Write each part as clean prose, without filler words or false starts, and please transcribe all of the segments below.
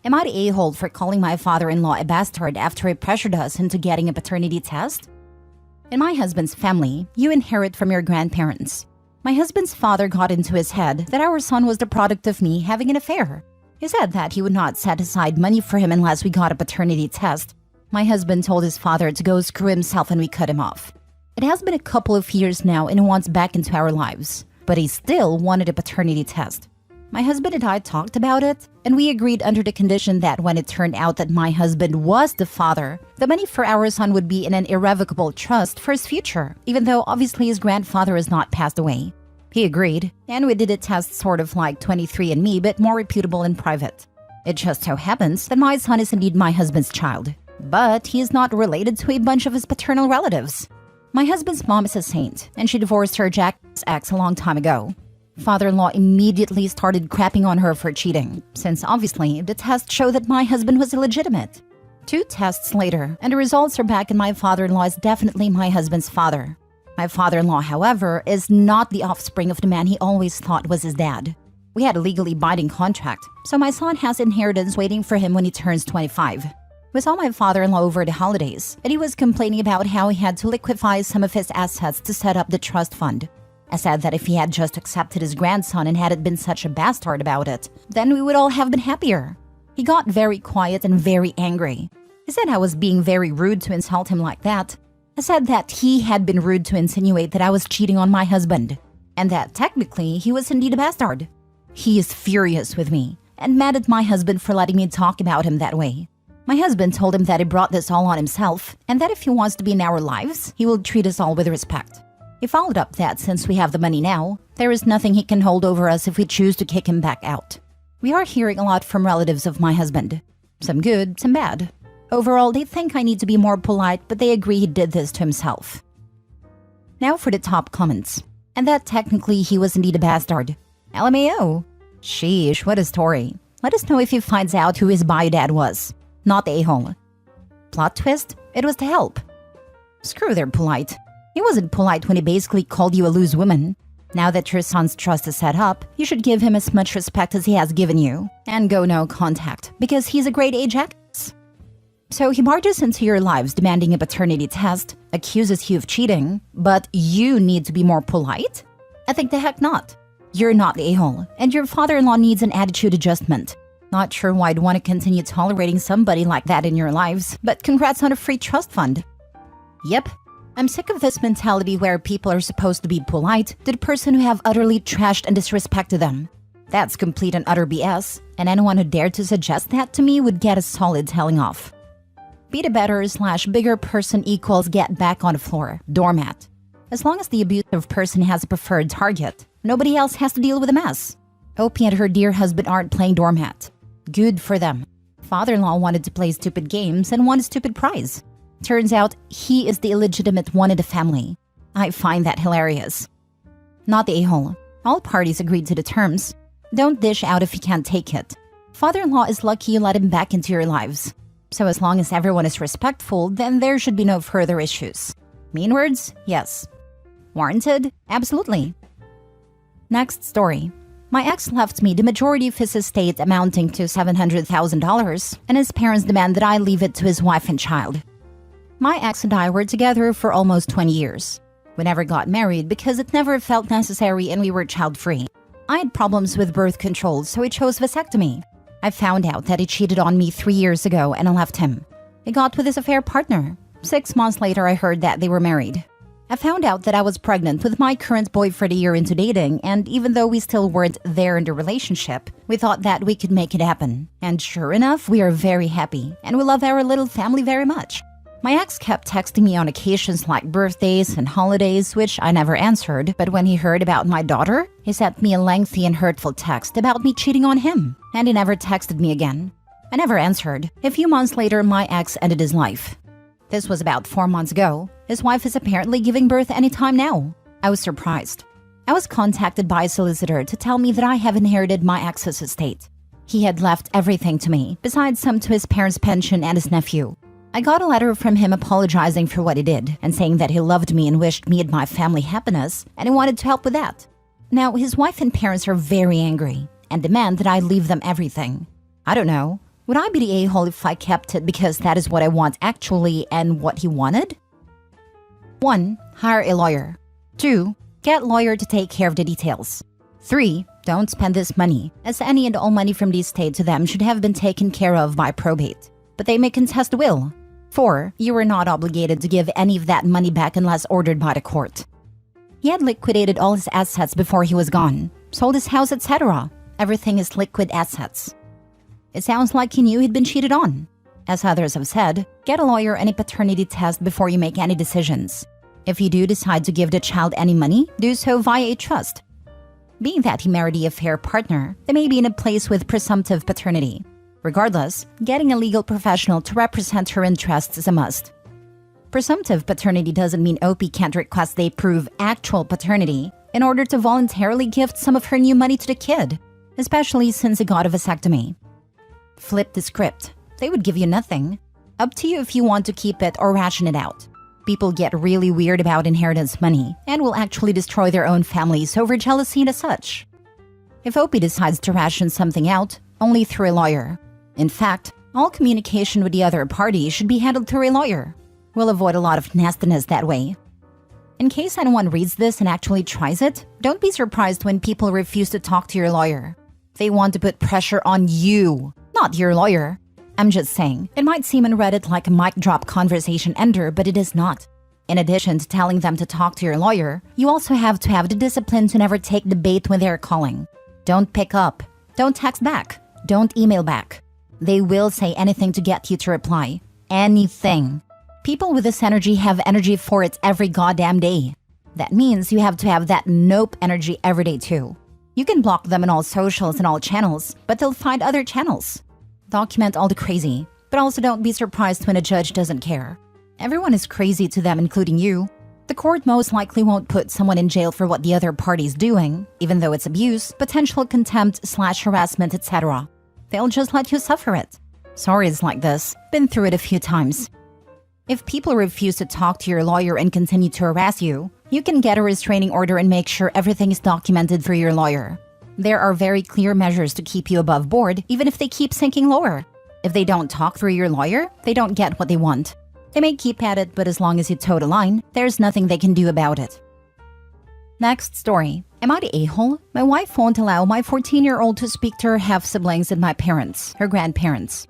Am I the a-hole for calling my father-in-law a bastard after he pressured us into getting a paternity test? In my husband's family, you inherit from your grandparents. My husband's father got into his head that our son was the product of me having an affair. He said that he would not set aside money for him unless we got a paternity test. My husband told his father to go screw himself and we cut him off. It has been a couple of years now and he wants back into our lives, but he still wanted a paternity test. My husband and I talked about it, and we agreed under the condition that when it turned out that my husband was the father, the money for our son would be in an irrevocable trust for his future, even though obviously his grandfather has not passed away. He agreed, and we did a test sort of like 23andMe, but more reputable and private. It just so happens that my son is indeed my husband's child, but he is not related to a bunch of his paternal relatives. My husband's mom is a saint, and she divorced her Jack's ex a long time ago. Father-in-law immediately started crapping on her for cheating, since obviously the tests show that my husband was illegitimate. 2 tests later, and the results are back, and my father-in-law is definitely my husband's father. My father-in-law, however, is not the offspring of the man he always thought was his dad. We had a legally binding contract, so my son has inheritance waiting for him when he turns 25. We saw my father-in-law over the holidays, and he was complaining about how he had to liquefy some of his assets to set up the trust fund. I said that if he had just accepted his grandson and hadn't been such a bastard about it, then we would all have been happier. He got very quiet and very angry. He said I was being very rude to insult him like that. I said that he had been rude to insinuate that I was cheating on my husband, and that technically he was indeed a bastard. He is furious with me, and mad at my husband for letting me talk about him that way. My husband told him that he brought this all on himself, and that if he wants to be in our lives, he will treat us all with respect. He followed up that since we have the money now, there is nothing he can hold over us if we choose to kick him back out. We are hearing a lot from relatives of my husband. Some good, some bad. Overall, they think I need to be more polite, but they agree he did this to himself. Now for the top comments. And that technically he was indeed a bastard. LMAO. Sheesh, what a story. Let us know if he finds out who his bio dad was. Not the a-hole. Plot twist, it was to help. Screw their polite. He wasn't polite when he basically called you a loose woman. Now that your son's trust is set up, you should give him as much respect as he has given you, and go no contact, because he's a grade A jackass. So he barges into your lives demanding a paternity test, accuses you of cheating, but you need to be more polite? I think the heck not. You're not the a-hole, and your father-in-law needs an attitude adjustment. Not sure why I'd want to continue tolerating somebody like that in your lives, but congrats on a free trust fund. Yep. I'm sick of this mentality where people are supposed to be polite to the person who have utterly trashed and disrespected them. That's complete and utter BS, and anyone who dared to suggest that to me would get a solid telling off. Be the better/bigger person equals get back on the floor, doormat. As long as the abusive person has a preferred target, nobody else has to deal with the mess. Hope and her dear husband aren't playing doormat. Good for them. Father-in-law wanted to play stupid games and won a stupid prize. Turns out, he is the illegitimate one in the family. I find that hilarious. Not the a-hole. All parties agreed to the terms. Don't dish out if you can't take it. Father-in-law is lucky you let him back into your lives. So as long as everyone is respectful, then there should be no further issues. Mean words? Yes. Warranted? Absolutely. Next story. My ex left me the majority of his estate amounting to $700,000, and his parents demand that I leave it to his wife and child. My ex and I were together for almost 20 years. We never got married because it never felt necessary and we were child-free. I had problems with birth control, so he chose vasectomy. I found out that he cheated on me 3 years ago and I left him. He got with his affair partner. 6 months later, I heard that they were married. I found out that I was pregnant with my current boyfriend a year into dating, and even though we still weren't there in the relationship, we thought that we could make it happen. And sure enough, we are very happy, and we love our little family very much. My ex kept texting me on occasions like birthdays and holidays, which I never answered, but when he heard about my daughter, he sent me a lengthy and hurtful text about me cheating on him, and he never texted me again. I never answered. A few months later, my ex ended his life. This was about 4 months ago. His wife is apparently giving birth anytime now. I was surprised. I was contacted by a solicitor to tell me that I have inherited my ex's estate. He had left everything to me, besides some to his parents' pension and his nephew. I got a letter from him apologizing for what he did and saying that he loved me and wished me and my family happiness, and he wanted to help with that. Now, his wife and parents are very angry and demand that I leave them everything. I don't know. Would I be the a-hole if I kept it because that is what I want actually and what he wanted? 1. Hire a lawyer. 2. Get a lawyer to take care of the details. 3. Don't spend this money, as any and all money from the estate to them should have been taken care of by probate. But they may contest the will. 4. You are not obligated to give any of that money back unless ordered by the court. He had liquidated all his assets before he was gone, sold his house, etc. Everything is liquid assets. It sounds like he knew he'd been cheated on. As others have said, get a lawyer and a paternity test before you make any decisions. If you do decide to give the child any money, do so via a trust. Being that he married a affair partner, they may be in a place with presumptive paternity. Regardless, getting a legal professional to represent her interests is a must. Presumptive paternity doesn't mean OP can't request they prove actual paternity in order to voluntarily gift some of her new money to the kid, especially since he got a vasectomy. Flip the script. They would give you nothing. Up to you if you want to keep it or ration it out. People get really weird about inheritance money and will actually destroy their own families over jealousy and such. If OP decides to ration something out, only through a lawyer. In fact, all communication with the other party should be handled through a lawyer. We'll avoid a lot of nastiness that way. In case anyone reads this and actually tries it, don't be surprised when people refuse to talk to your lawyer. They want to put pressure on you, not your lawyer. I'm just saying, it might seem on Reddit like a mic drop conversation ender, but it is not. In addition to telling them to talk to your lawyer, you also have to have the discipline to never take the bait when they're calling. Don't pick up. Don't text back. Don't email back. They will say anything to get you to reply. Anything. People with this energy have energy for it every goddamn day. That means you have to have that nope energy every day too. You can block them on all socials and all channels, but they'll find other channels. Document all the crazy, but also don't be surprised when a judge doesn't care. Everyone is crazy to them, including you. The court most likely won't put someone in jail for what the other party's doing, even though it's abuse, potential contempt/harassment, etc. They'll just let you suffer it. Stories like this, been through it a few times. If people refuse to talk to your lawyer and continue to harass you, you can get a restraining order and make sure everything is documented through your lawyer. There are very clear measures to keep you above board, even if they keep sinking lower. If they don't talk through your lawyer, they don't get what they want. They may keep at it, but as long as you toe the line, there's nothing they can do about it. Next story. Am I the a-hole? My wife won't allow my 14-year-old to speak to her half-siblings and my parents, her grandparents.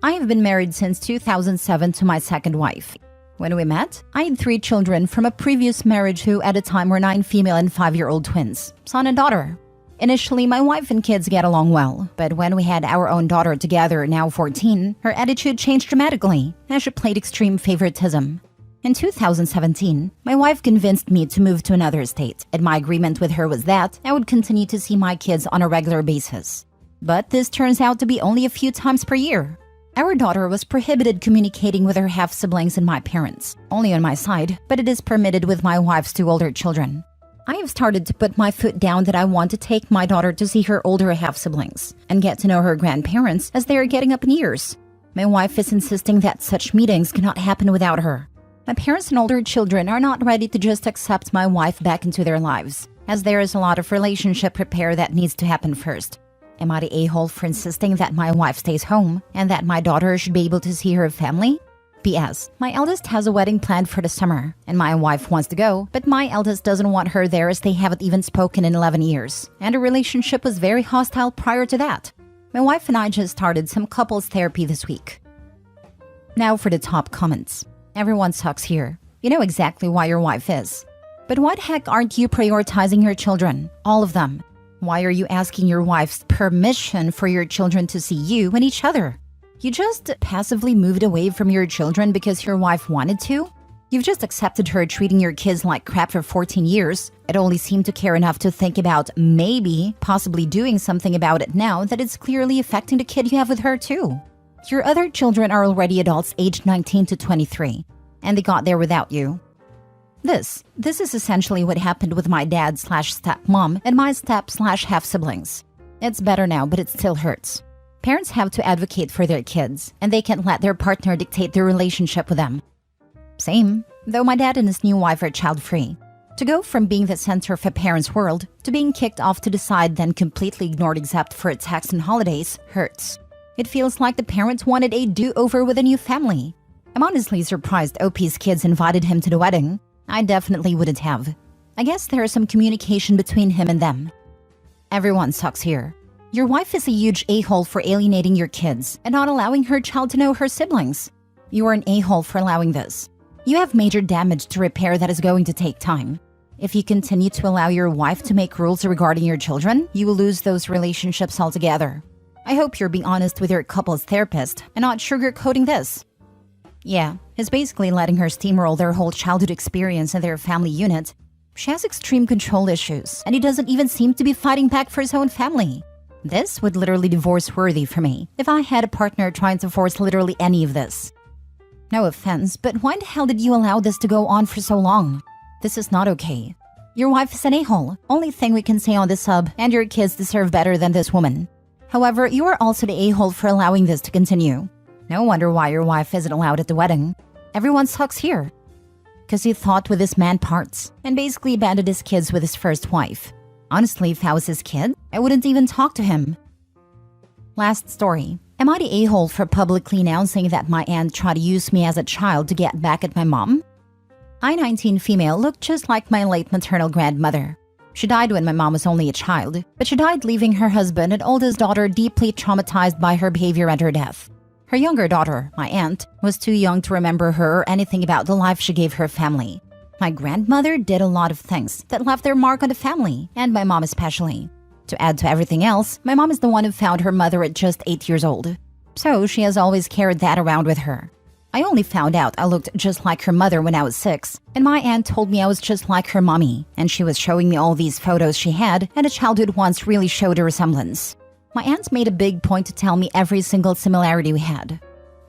I have been married since 2007 to my second wife. When we met, I had 3 children from a previous marriage who at the time were 9 female and 5-year-old twins, son and daughter. Initially, my wife and kids get along well, but when we had our own daughter together, now 14, her attitude changed dramatically as she played extreme favoritism. In 2017, my wife convinced me to move to another state, and my agreement with her was that I would continue to see my kids on a regular basis. But this turns out to be only a few times per year. Our daughter was prohibited communicating with her half-siblings and my parents, only on my side, but it is permitted with my wife's 2 older children. I have started to put my foot down that I want to take my daughter to see her older half-siblings and get to know her grandparents as they are getting up in years. My wife is insisting that such meetings cannot happen without her. My parents and older children are not ready to just accept my wife back into their lives, as there is a lot of relationship repair that needs to happen first. Am I the a-hole for insisting that my wife stays home and that my daughter should be able to see her family? P.S. My eldest has a wedding planned for the summer, and my wife wants to go, but my eldest doesn't want her there as they haven't even spoken in 11 years, and the relationship was very hostile prior to that. My wife and I just started some couples therapy this week. Now for the top comments. Everyone sucks here. You know exactly why your wife is. But why the heck aren't you prioritizing your children? All of them. Why are you asking your wife's permission for your children to see you and each other? You just passively moved away from your children because your wife wanted to? You've just accepted her treating your kids like crap for 14 years. It only seemed to care enough to think about possibly doing something about it now that it's clearly affecting the kid you have with her too. Your other children are already adults aged 19 to 23, and they got there without you. This is essentially what happened with my dad/stepmom and my step/half-siblings. It's better now, but it still hurts. Parents have to advocate for their kids, and they can't let their partner dictate their relationship with them. Same, though my dad and his new wife are child-free. To go from being the center of a parent's world to being kicked off to the side then completely ignored except for texts and holidays hurts. It feels like the parents wanted a do-over with a new family. I'm honestly surprised OP's kids invited him to the wedding. I definitely wouldn't have. I guess there is some communication between him and them. Everyone sucks here. Your wife is a huge a-hole for alienating your kids and not allowing her child to know her siblings. You are an a-hole for allowing this. You have major damage to repair that is going to take time. If you continue to allow your wife to make rules regarding your children, you will lose those relationships altogether. I hope you're being honest with your couple's therapist and not sugarcoating this. Yeah, he's basically letting her steamroll their whole childhood experience in their family unit. She has extreme control issues, and he doesn't even seem to be fighting back for his own family. This would literally divorce-worthy for me if I had a partner trying to force literally any of this. No offense, but why the hell did you allow this to go on for so long? This is not okay. Your wife is an a-hole. Only thing we can say on this sub, and your kids deserve better than this woman. However, you are also the a-hole for allowing this to continue. No wonder why your wife isn't allowed at the wedding. Everyone sucks here. Because he thought with his man parts and basically abandoned his kids with his first wife. Honestly, if I was his kid, I wouldn't even talk to him. Last story. Am I the a-hole for publicly announcing that my aunt tried to use me as a child to get back at my mom? I, 19 female, looked just like my late maternal grandmother. She died when my mom was only a child, but she died leaving her husband and oldest daughter deeply traumatized by her behavior and her death. Her younger daughter, my aunt, was too young to remember her or anything about the life she gave her family. My grandmother did a lot of things that left their mark on the family, and my mom especially. To add to everything else, my mom is the one who found her mother at just 8 years old. So she has always carried that around with her. I only found out I looked just like her mother when I was 6, and my aunt told me I was just like her mommy, and she was showing me all these photos she had, and a childhood once really showed a resemblance. My aunt made a big point to tell me every single similarity we had.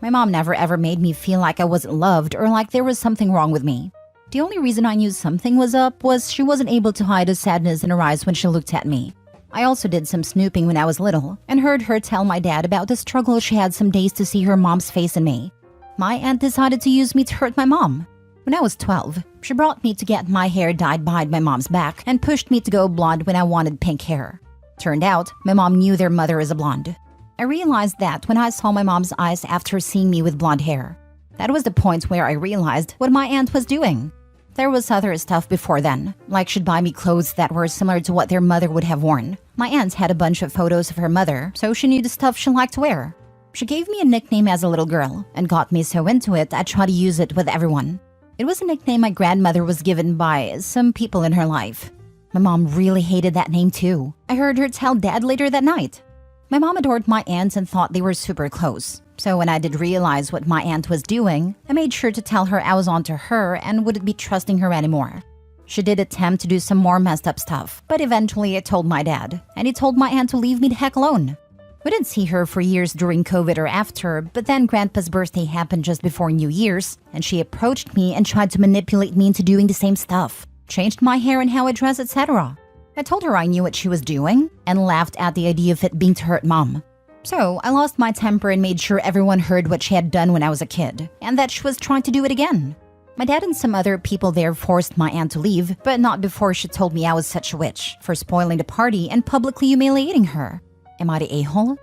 My mom never ever made me feel like I wasn't loved or like there was something wrong with me. The only reason I knew something was up was she wasn't able to hide the sadness in her eyes when she looked at me. I also did some snooping when I was little and heard her tell my dad about the struggle she had some days to see her mom's face in me. My aunt decided to use me to hurt my mom. When I was 12, she brought me to get my hair dyed behind my mom's back and pushed me to go blonde when I wanted pink hair. Turned out, my mom knew their mother is a blonde. I realized that when I saw my mom's eyes after seeing me with blonde hair. That was the point where I realized what my aunt was doing. There was other stuff before then, like she'd buy me clothes that were similar to what their mother would have worn. My aunt had a bunch of photos of her mother, so she knew the stuff she liked to wear. She gave me a nickname as a little girl and got me so into it I tried to use it with everyone. It was a nickname my grandmother was given by some people in her life. My mom really hated that name too. I heard her tell Dad later that night. My mom adored my aunt and thought they were super close. So when I did realize what my aunt was doing, I made sure to tell her I was onto her and wouldn't be trusting her anymore. She did attempt to do some more messed up stuff, but eventually I told my dad, and he told my aunt to leave me the heck alone. We didn't see her for years during COVID or after, but then Grandpa's birthday happened just before New Year's, and she approached me and tried to manipulate me into doing the same stuff. Changed my hair and how I dress, etc. I told her I knew what she was doing and laughed at the idea of it being to hurt Mom. So I lost my temper and made sure everyone heard what she had done when I was a kid, and that she was trying to do it again. My dad and some other people there forced my aunt to leave, but not before she told me I was such a witch for spoiling the party and publicly humiliating her. Am I the a-hole?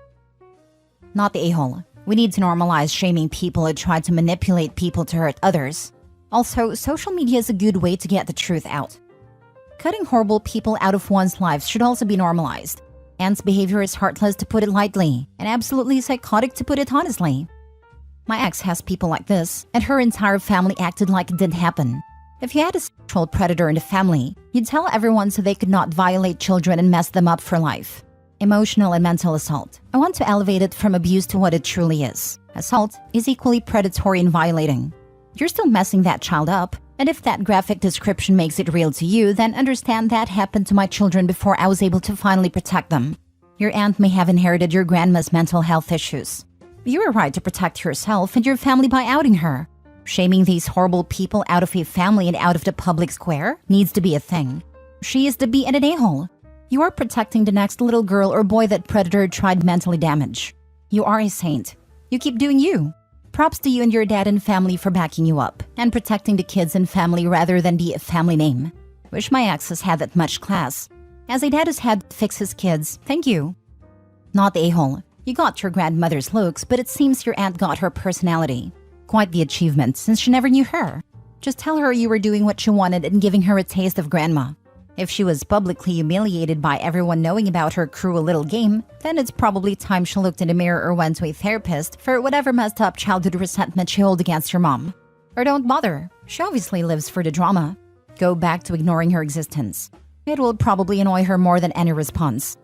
Not the a-hole. We need to normalize shaming people who try to manipulate people to hurt others. Also, social media is a good way to get the truth out. Cutting horrible people out of one's lives should also be normalized. Aunt's behavior is heartless to put it lightly, and absolutely psychotic to put it honestly. My ex has people like this, and her entire family acted like it didn't happen. If you had a sexual predator in the family, you'd tell everyone so they could not violate children and mess them up for life. Emotional and mental assault. I want to elevate it from abuse to what it truly is. Assault is equally predatory and violating. You're still messing that child up, and if that graphic description makes it real to you, then understand that happened to my children before I was able to finally protect them. Your aunt may have inherited your grandma's mental health issues. You are right to protect yourself and your family by outing her. Shaming these horrible people out of a family and out of the public square needs to be a thing. She is to be an a-hole. You are protecting the next little girl or boy that predator tried mentally damage. You are a saint. You keep doing you. Props to you and your dad and family for backing you up and protecting the kids and family rather than the family name. Wish my ex has had that much class. As a dad has had to fix his kids, thank you. Not the a-hole. You got your grandmother's looks, but it seems your aunt got her personality. Quite the achievement, since she never knew her. Just tell her you were doing what she wanted and giving her a taste of grandma. If she was publicly humiliated by everyone knowing about her cruel little game, then it's probably time she looked in the mirror or went to a therapist for whatever messed up childhood resentment she held against your mom. Or don't bother, she obviously lives for the drama. Go back to ignoring her existence. It will probably annoy her more than any response.